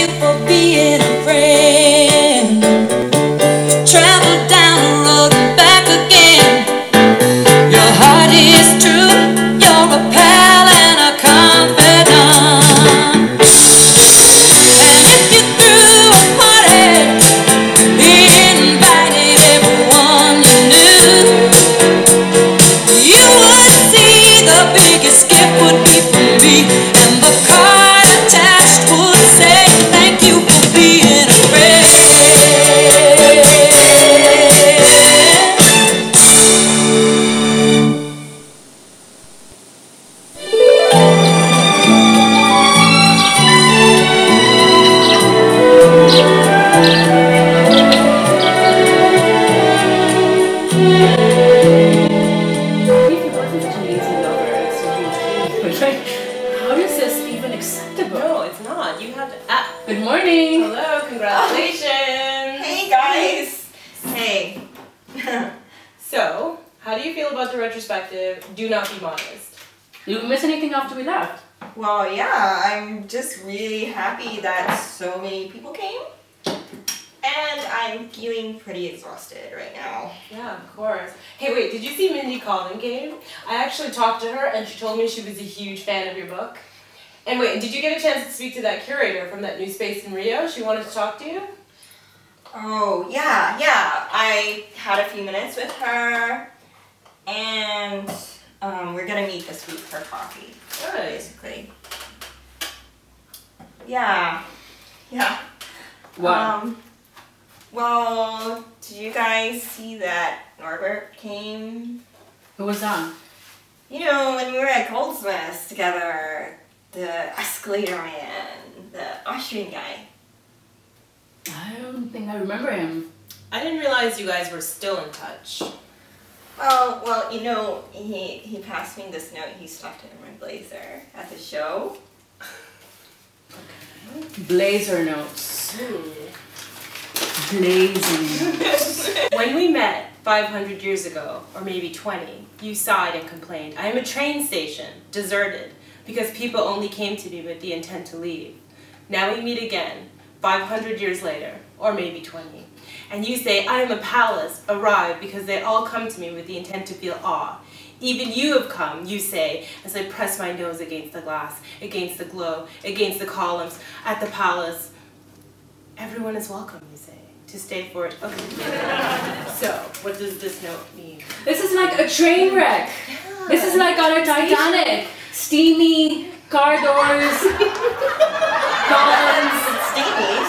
you for being a friend. Travel down the road and back again. Your heart is true, you're a pal and a confidant. And if you threw a party, he invited everyone you knew, you would see the biggest gift would be from me, and the card attached would say thank you for being a friend. How is this even acceptable? No, it's not. You have to. Good morning. Hello, congratulations. Hey guys! Hey. So, how do you feel about the retrospective? Do not be modest. Did we miss anything after we left? Well, yeah, I'm just really happy that so many people came. And I'm feeling pretty exhausted right now. Yeah, of course. Hey, wait, did you see Mindy Collin came? I actually talked to her and she told me she was a huge fan of your book. And wait, did you get a chance to speak to that curator from that new space in Rio? She wanted to talk to you? Oh, yeah. I had a few minutes with her. And we're gonna meet this week for coffee. Good. Basically. Yeah. What? Well, did you guys see that Norbert came? Who was that? You know, when we were at Goldsmiths together, the escalator man, the Austrian guy. I don't think I remember him. I didn't realize you guys were still in touch. Well, you know, he passed me this note. He stuffed it in my blazer at the show. Blazer notes. Blazing. When we met 500 years ago, or maybe 20, you sighed and complained, I am a train station, deserted, because people only came to me with the intent to leave. Now we meet again, 500 years later, or maybe 20, and you say, I am a palace, arrived, because they all come to me with the intent to feel awe. Even you have come, you say, as I press my nose against the glass, against the glow, against the columns, at the palace. Everyone is welcome, you say, to stay for it. Okay. So, what does this note mean? This is like a train wreck. Yeah. This is like on a Titanic. Steamy car doors, columns. It's steamy.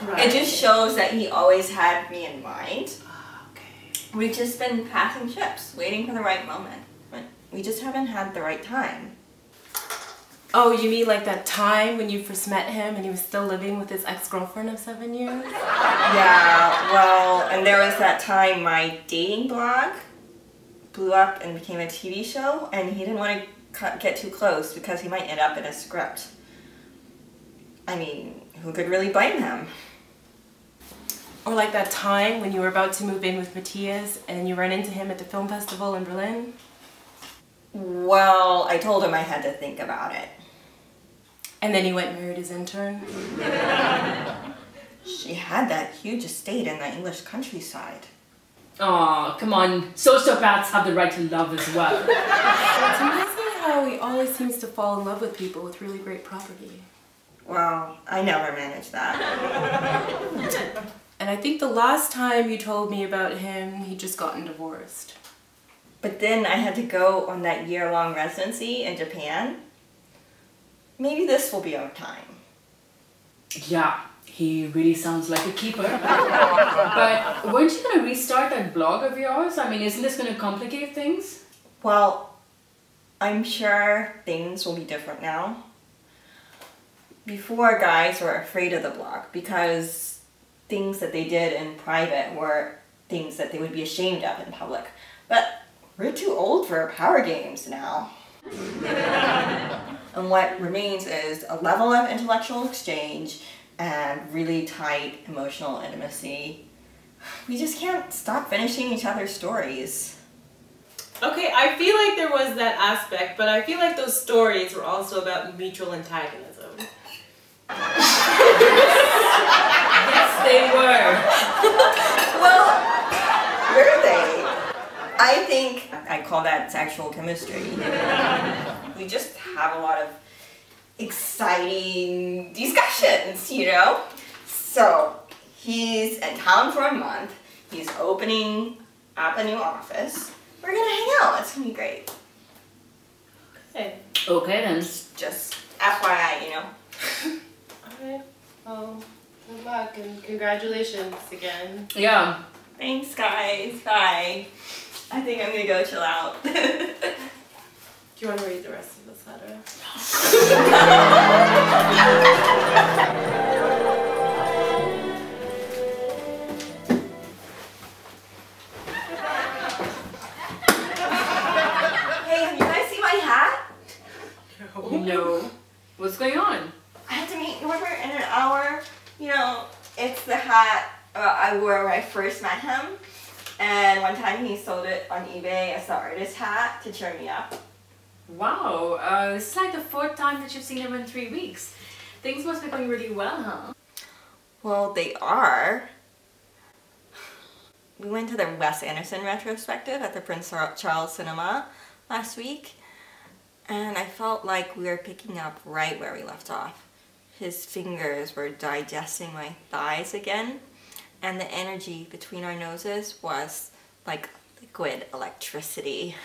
Right. It just shows that he always had me in mind. Okay. We've just been passing ships, waiting for the right moment. But we just haven't had the right time. Oh, you mean like that time when you first met him and he was still living with his ex-girlfriend of 7 years? Yeah, well, and there was that time my dating blog blew up and became a TV show, and he didn't want to get too close because he might end up in a script. I mean, who could really blame him? Or like that time when you were about to move in with Matthias and you ran into him at the film festival in Berlin? Well, I told him I had to think about it. And then he went and married his intern? She had that huge estate in the English countryside. Aw, come on. Sociopaths have the right to love as well. It's amazing how he always seems to fall in love with people with really great property. Well, I never managed that. And I think the last time you told me about him, he'd just gotten divorced. But then I had to go on that year-long residency in Japan. Maybe this will be our time. Yeah, he really sounds like a keeper. But weren't you gonna restart that blog of yours? I mean, isn't this gonna complicate things? Well, I'm sure things will be different now. Before, guys were afraid of the blog because things that they did in private were things that they would be ashamed of in public. But we're too old for power games now. And what remains is a level of intellectual exchange and really tight emotional intimacy. We just can't stop finishing each other's stories. Okay, I feel like there was that aspect, but I feel like those stories were also about mutual antagonism. they were. Well, were they? I think I call that sexual chemistry. We just have a lot of exciting discussions, you know? So, he's in town for a month. He's opening up a new office. We're gonna hang out. It's gonna be great. Okay. Okay then. Just FYI, you know? Alright. Well, good luck and congratulations again. Yeah. Thanks, guys. Bye. I think I'm gonna go chill out. Do you want to read the rest of this letter? Hey, have you guys seen my hat? No. What's going on? I have to meet Norbert in an hour. You know, it's the hat I wore when I first met him. And one time he sold it on eBay as the artist hat to cheer me up. Wow, this is like the 4th time that you've seen him in 3 weeks. Things must be going really well, huh? Well, they are. We went to the Wes Anderson retrospective at the Prince Charles Cinema last week. And I felt like we were picking up right where we left off. His fingers were digesting my thighs again. And the energy between our noses was like liquid electricity.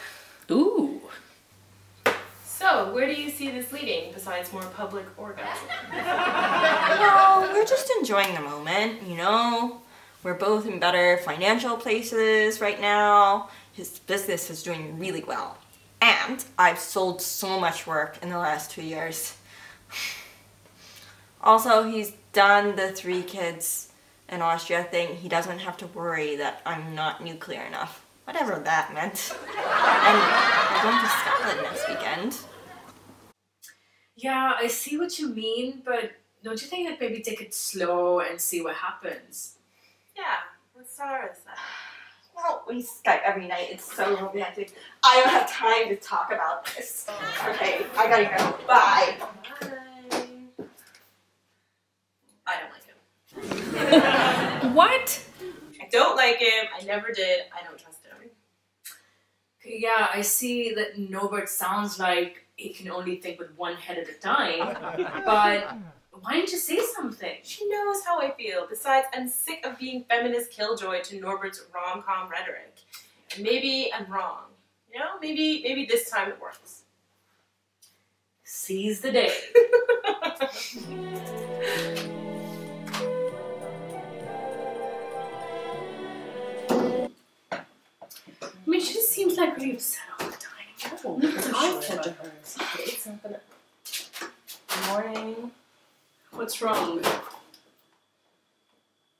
Ooh. So, where do you see this leading besides more public orgasm? Well, we're just enjoying the moment, you know? We're both in better financial places right now. His business is doing really well. And I've sold so much work in the last 2 years. Also, he's done the 3 kids in Austria thing. He doesn't have to worry that I'm not nuclear enough. Whatever that meant. And we're going to Scotland next weekend. Yeah, I see what you mean, but don't you think that maybe take it slow and see what happens? Yeah, what star is that? Well, we Skype every night. It's so romantic. I don't have time to talk about this. Okay, I gotta go. Bye. Bye. I don't like him. What? I don't like him. I never did. I don't trust him. Yeah, I see that Norbert sounds like he can only think with one head at a time, but why didn't you say something? She knows how I feel. Besides, I'm sick of being feminist killjoy to Norbert's rom-com rhetoric. And maybe I'm wrong. You know, maybe this time it works. Seize the day. I mean, she just seems like really upset all the time. Oh, I said to her, it's something. Good morning. what's wrong?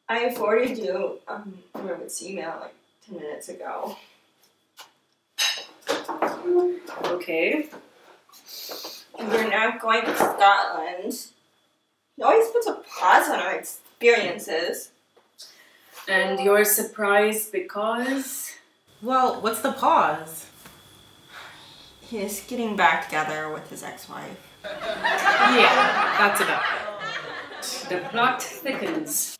I forwarded you Norbert's email like 10 minutes ago. Okay. We're not going to Scotland. He always puts a pause on our experiences. And you're surprised because? Well, what's the pause? He's getting back together with his ex-wife. Yeah, that's about it. The plot thickens.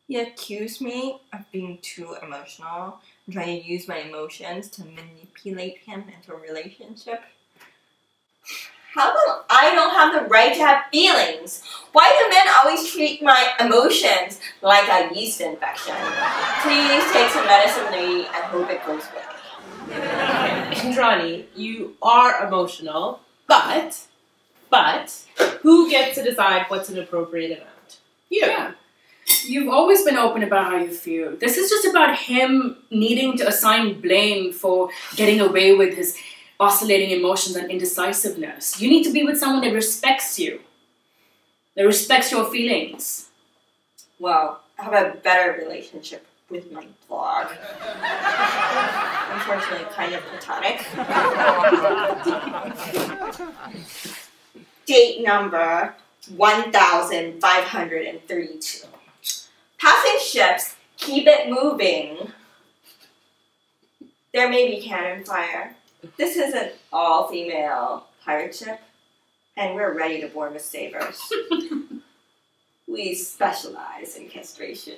He accused me of being too emotional and trying to use my emotions to manipulate him into a relationship. How come I don't have the right to have feelings? Why do men always treat my emotions like a yeast infection? Please take some medicine, lady, and hope it goes away. Indrani, you are emotional, but who gets to decide what's an appropriate amount? You. Yeah. You've always been open about how you feel. This is just about him needing to assign blame for getting away with his oscillating emotions and indecisiveness. You need to be with someone that respects you, that respects your feelings. Well, I have a better relationship with my blog. Unfortunately, kind of platonic. Date number 1532. Passing ships, keep it moving. There may be cannon fire. This is an all-female pirate ship, and we're ready to board with sabers. We we specialize in castration.